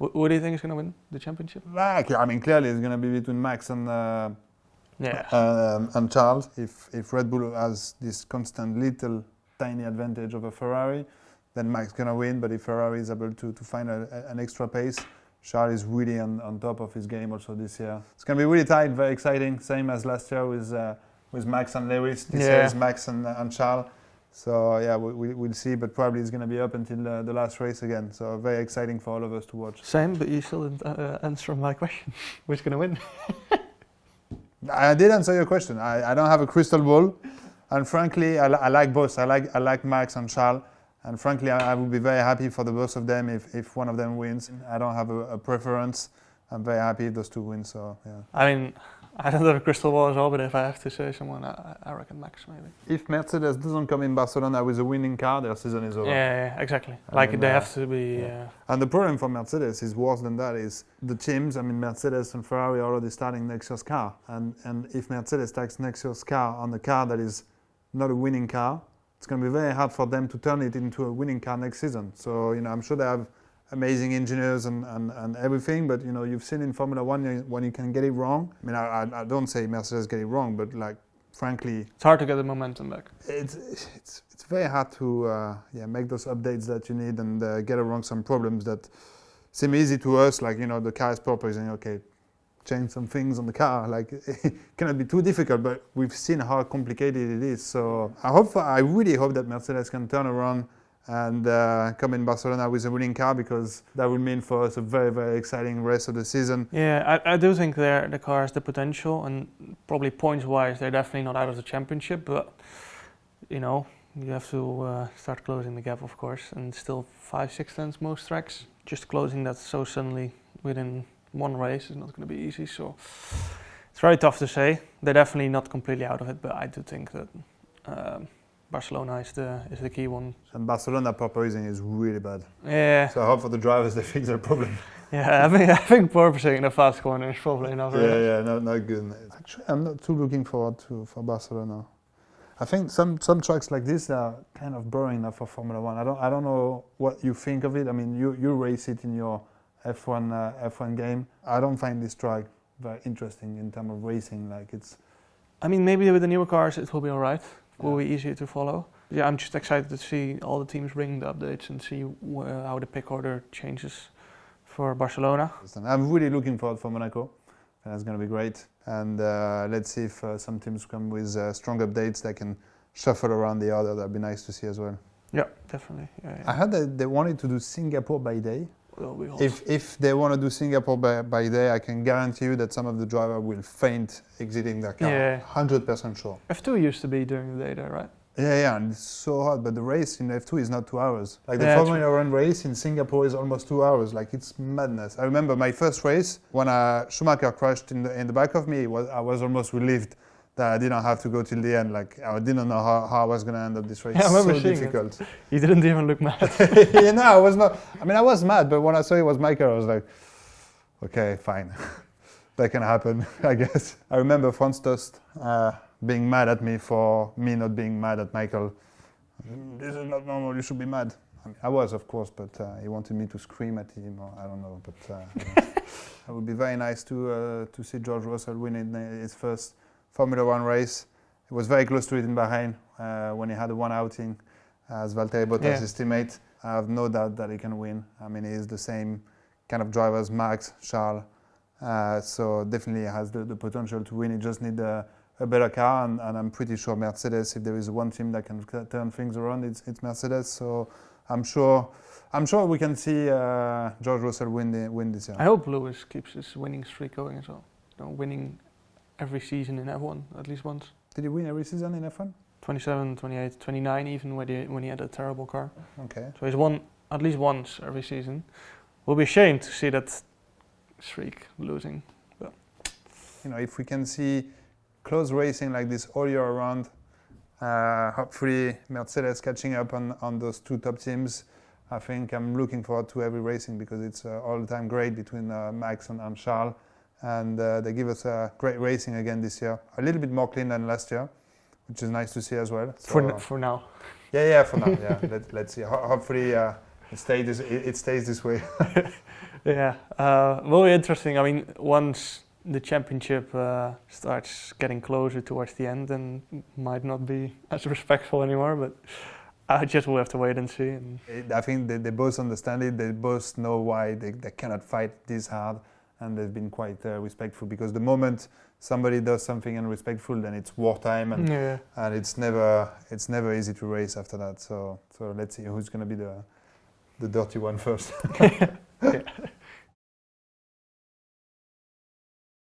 Who do you think is going to win the championship? I mean, clearly it's going to be between Max and Charles. If Red Bull has this constant little tiny advantage over Ferrari, then Max is going to win. But if Ferrari is able to find an extra pace, Charles is really on top of his game also this year. It's going to be really tight, very exciting. Same as last year with Max and Lewis. This year is Max and Charles. So yeah, we'll see, but probably it's going to be up until the last race again. So very exciting for all of us to watch. Same, but you still didn't answer my question. Who's going to win? I did answer your question. I don't have a crystal ball, and frankly, I like both. I like Max and Charles, and frankly, I would be very happy for the both of them if one of them wins. I don't have a preference. I'm very happy if those two win. So yeah. I mean, I don't have a crystal ball as well, but if I have to say someone, I reckon Max maybe. If Mercedes doesn't come in Barcelona with a winning car, their season is over. Yeah, exactly. They have to be... And the problem for Mercedes is worse than that, is the teams, I mean Mercedes and Ferrari are already starting next year's car. And if Mercedes takes next year's car on a car that is not a winning car, it's going to be very hard for them to turn it into a winning car next season. So, I'm sure they have amazing engineers and everything, but you've seen in Formula 1 when you can get it wrong. I mean, I don't say Mercedes get it wrong, but frankly, it's hard to get the momentum back. It's very hard to make those updates that you need and get around some problems that seem easy to us. The car is purposing, okay, change some things on the car. It cannot be too difficult, but we've seen how complicated it is. So I really hope that Mercedes can turn around and come in Barcelona with a winning car, because that would mean for us a very, very exciting rest of the season. Yeah, I do think the car has the potential, and probably points-wise they're definitely not out of the championship, but you have to start closing the gap, of course, and still 5-6 tenths most tracks. Just closing that so suddenly within one race is not going to be easy, so it's very tough to say. They're definitely not completely out of it, but I do think that Barcelona is the key one. And Barcelona porpoising is really bad. Yeah. So I hope for the drivers they fix their problem. Yeah, I think porpoising in a fast corner is probably not very not good. Actually, I'm not too looking forward for Barcelona. I think some tracks like this are kind of boring now for Formula 1. I don't know what you think of it. I mean, you race it in your F1 game. I don't find this track very interesting in terms of racing. I mean, maybe with the newer cars it will be alright. Will be easier to follow. Yeah, I'm just excited to see all the teams bring the updates and see how the pick order changes for Barcelona. I'm really looking forward for Monaco. That's going to be great. And let's see if some teams come with strong updates that can shuffle around the order. That'd be nice to see as well. Yeah, definitely. Yeah. I heard that they wanted to do Singapore by day. Well, if they want to do Singapore by day, I can guarantee you that some of the drivers will faint exiting their car. Yeah. 100% sure. F2 used to be during the day there, right? Yeah, and it's so hot, but the race in F2 is not 2 hours. The Formula 1 race in Singapore is almost 2 hours. It's madness. I remember my first race, when Schumacher crashed in the back of me, I was almost relieved that I didn't have to go till the end. I didn't know how I was going to end up this race. Yeah, I remember so difficult. You didn't even look mad. I was not. I mean, I was mad, but when I saw it was Michael, I was like, okay, fine. That can happen, I guess. I remember Franz Tost being mad at me for me not being mad at Michael. This is not normal, you should be mad. I mean, I was, of course, but he wanted me to scream at him, or I don't know. But it would be very nice to see George Russell win his first Formula 1 race. He was very close to it in Bahrain when he had one outing as Valtteri Bottas, his teammate. I have no doubt that he can win. I mean, he is the same kind of driver as Max, Charles. So definitely has the potential to win. He just needs a better car, and I'm pretty sure Mercedes, if there is one team that can turn things around, it's Mercedes. So I'm sure we can see George Russell win this year. I hope Lewis keeps his winning streak going as well. Winning every season in F1 at least once. Did he win every season in F1? 27, 28, 29 even when he had a terrible car. Okay. So he's won at least once every season. We'll be ashamed to see that streak losing. But if we can see close racing like this all year around, hopefully Mercedes catching up on those two top teams. I think I'm looking forward to every racing because it's all the time great between Max and Charles. And they give us great racing again this year. A little bit more clean than last year, which is nice to see as well. So, for now. Yeah, for now. Yeah, let's see. Hopefully it stays this way. Yeah, will be interesting. I mean, once the championship starts getting closer towards the end, then might not be as respectful anymore. But I just will have to wait and see. And I think they both understand it. They both know why they cannot fight this hard, and they've been quite respectful. Because the moment somebody does something unrespectful, then it's wartime, and it's never easy to race after that. So let's see who's going to be the dirty one first. yeah.